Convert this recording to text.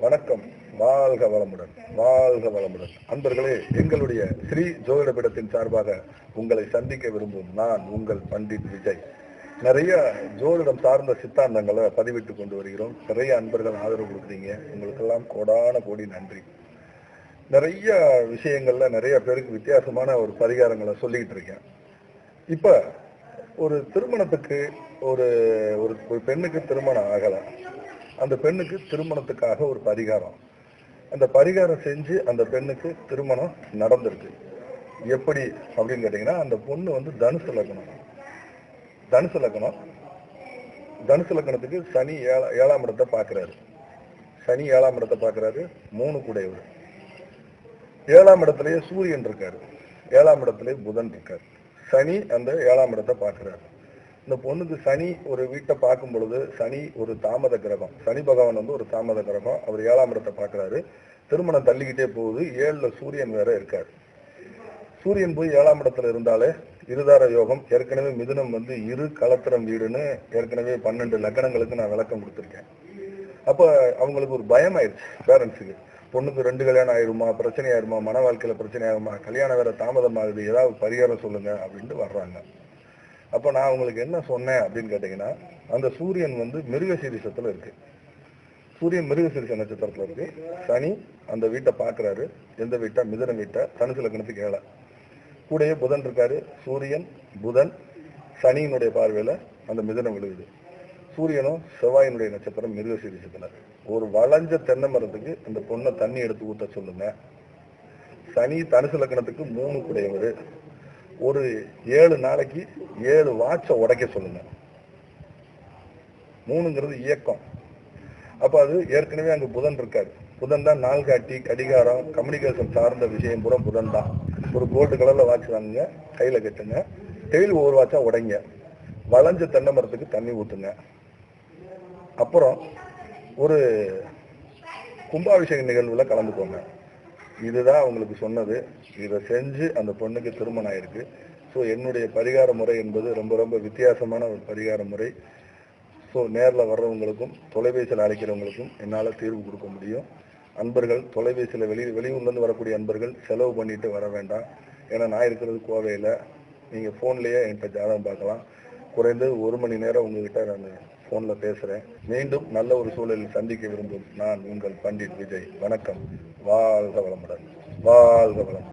வணக்கம். வாழ்க வளமுடன், வாழ்க வளமுடன். அன்பர்களே, எங்களுடைய ஸ்ரீ ஜோதிடபீடத்தின் சார்பாக உங்களை சந்திக்க விரும்பும் நான் உங்கள் பண்டிட் விஜய். நிறைய ஜோதிடம் சார்ந்த சித்தாந்தங்களை பதிவிட்டு கொண்டு வருகிறோம். நிறைய அன்பர்கள் ஆதரவு கொடுக்குறீங்க. உங்களுக்கெல்லாம் கோடான கோடி நன்றி. நிறைய விஷயங்கள்ல நிறைய பேருக்கு வித்தியாசமான ஒரு பரிகாரங்களை சொல்லிக்கிட்டு இருக்கேன். இப்ப ஒரு திருமணத்துக்கு ஒரு ஒரு பெண்ணுக்கு திருமணம் ஆகலை. அந்த பெண்ணுக்கு திருமணத்துக்காக ஒரு பரிகாரம், அந்த பரிகாரம் செஞ்சு அந்த பெண்ணுக்கு திருமணம் நடந்திருக்கு. எப்படி அப்படின்னு கேட்டீங்கன்னா, அந்த பொண்ணு வந்து தனுசு லக்னம். தனுசு லக்னத்துக்கு சனி ஏழாம் இடத்தை பார்க்கிறாரு. சனி ஏழாம் இடத்தை பார்க்கிறாரு. 3 கூடையவர். 7ஆம் இடத்திலேயே சூரியன் இருக்காரு. 7ஆம் இடத்திலே புதன் இருக்காரு. சனி அந்த 7ஆம் இடத்தை பார்க்கிறாரு. இந்த பொண்ணுக்கு சனி ஒரு வீட்டை பார்க்கும் பொழுது, சனி ஒரு தாமத கிரகம். சனி பகவான் வந்து ஒரு தாமத கிரகம். அவர் 7ஆம் இடத்தை பார்க்கிறாரு. திருமணம் தள்ளிக்கிட்டே போகுது. 7ல் சூரியன் வேற இருக்காரு. சூரியன் போய் 7ஆம் இடத்துல இருந்தாலே இருதார யோகம். ஏற்கனவே மிதுனம் வந்து இரு களத்திரம் வீடுன்னு ஏற்கனவே 12 லக்னங்களுக்கு நான் விளக்கம் கொடுத்துருக்கேன். அப்ப அவங்களுக்கு ஒரு பயம் ஆயிடுச்சு பேரண்ட்ஸுக்கு. பொண்ணுக்கு 2 கல்யாணம் ஆயிருமா, பிரச்சனை ஆயிருமா, மன வாழ்க்கையில பிரச்சனை ஆகுமா, கல்யாணம் வேற தாமதம் ஆகுது, ஏதாவது பரிகாரம் சொல்லுங்க அப்படின்ட்டு வர்றாங்க. அப்ப நான் உங்களுக்கு என்ன சொன்னேன் அப்படின்னு கேட்டீங்கன்னா, அந்த சூரியன் வந்து மிருகசீரிஷத்துல இருக்கு. சூரியன் மிருகசீரிஷ நட்சத்திரத்துல இருக்கு. சனி அந்த வீட்டை பார்க்கிறாரு. எந்த வீட்டை? மிதுன வீட்டை. தனுசு லக்னத்துக்கு 7. கூடயே புதன் இருக்காரு. சூரியன் புதன் சனியினுடைய பார்வையில அந்த மிதுனம் விழுகுது. சூரியனும் செவ்வாயினுடைய நட்சத்திரம் மிருகசீரிஷத்துல. ஒரு வளைஞ்ச தென்னை மரத்துக்கு அந்த பொண்ணை தண்ணி எடுத்து ஊத்த சொல்லுங்க. சனி தனுசு லக்னத்துக்கு 3 கூடையவர். ஒரு 7 நாளைக்கு 7 வாட்சை உடைக்க சொல்லுங்க. 3ங்கிறது இயக்கம். அப்ப அது ஏற்கனவே அங்க புதன் இருக்காரு. புதன் தான் நாள்காட்டி, கடிகாரம், கம்யூனிகேஷன் சார்ந்த விஷயம் பூரா புதன் தான். ஒரு கோல்டு கலர்ல வாட்ச் வாங்குங்க, கையில கட்டுங்க. டெய்லி ஒவ்வொரு வாட்சா உடைங்க. வளைஞ்ச தென்னை மரத்துக்கு தண்ணி ஊத்துங்க. அப்புறம் ஒரு கும்பாபிஷேக நிகழ்வுல கலந்துக்கோங்க. இதுதான் உங்களுக்கு சொன்னது. இதை செஞ்சு அந்த பொண்ணுக்கு திருமணம் ஆயிருக்கு. ஸோ என்னுடைய பரிகார முறை என்பது ரொம்ப ரொம்ப வித்தியாசமான ஒரு பரிகார முறை. ஸோ நேரில் வர்றவங்களுக்கும் தொலைபேசியில் அழைக்கிறவங்களுக்கும் என்னால் தீர்வு கொடுக்க முடியும். அன்பர்கள் தொலைபேசியில் வெளியூர்லேருந்து வரக்கூடிய அன்பர்கள் செலவு பண்ணிட்டு வர வேண்டாம். ஏன்னா நான் இருக்கிறது கோவையில். நீங்கள் ஃபோன்லேயே என்கிட்ட ஜாதகம் பார்க்கலாம். குறைந்தது 1 மணி நேரம் உங்ககிட்ட நான் ஃபோனில் பேசுகிறேன். மீண்டும் நல்ல ஒரு சூழலில் சந்திக்க விரும்பும் நான் உங்கள் பண்டிட் விஜய். வணக்கம். வாழ்க வளமுடன், வாழ்க வளம்.